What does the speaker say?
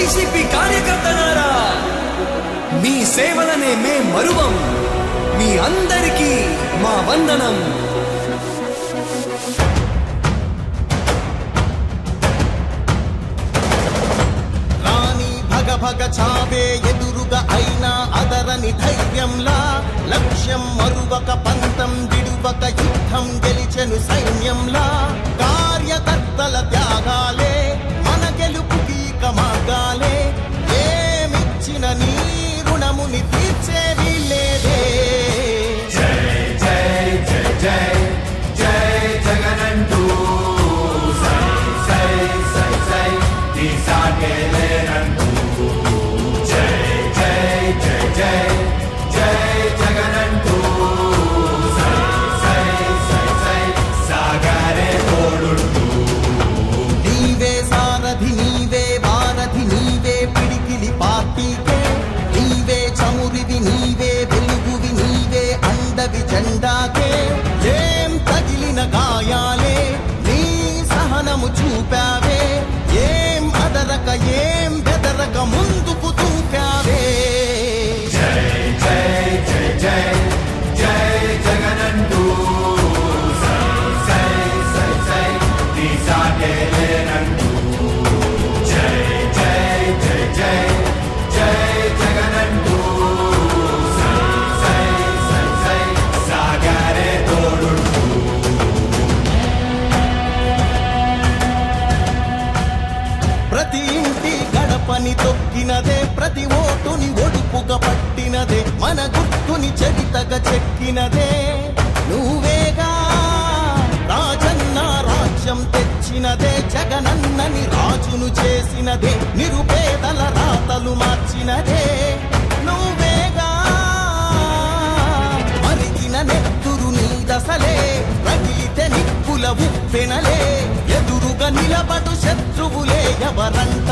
YCP కార్యకర్తలారా, మీ సేవలనే మే మరువం. మీ అందరికీ మా వందనం. రాణి భగ భగ చావే ఎదురుగా అయినా అదరని ధైర్యంలా, లక్ష్యం మరువక పంతం విడువక యుద్ధం గెలిచెను సైన్యంలా. కార్యకర్తల త్యాగాలే మన గెలుపుకి మార్గాలే. ఏమిచ్చిన నీ రుణముని తీర్చేది లేదే. జై జై జై జై జై జగనంటూ సై సై సై సై తీసాగేలేనంటూ. జై జై జై జై జై జగనంటూ సై సై సై సై సాగరే తోడుంటూ. నీవే సారథి, నీవే వారధి, నీవే పిడికిలి పార్టీకే. నీవే చమురివి, నీవే వెలుగువి, నీవే అండవి జెండాకే. ఏం తగిలిన గాయాలే నీ సహనము చూపావే. ఏం అదరక ఏం బెదరక ముందుకు చూపావే. జై జై జై జై జై జగనంటూ సై సై సై సై తీసాగేలేనంటూ. జై జై జై జై జై జగనంటూ సై సై సై సై సాగరే తోడుంటూ. ప్రతి ఇంటి గడపని తొక్కినదే, ప్రతి ఓటుని ఒడుపుగా పట్టినదే, మన గుర్తుని చరితగా చెక్కినదే నువ్వేగా. రాజన్న రాజ్యం తెచ్చినదే, జగనన్నని రాజును చేసినదే, నిరుపేదల రాతలు మార్చినదే నువ్వేగా. మరిగిన నెత్తురు నీ దశలే, రగిలితే నిప్పుల ఉప్పెనలే. ఎదురుగా నిలబడు శత్రువులే ఎవరంట.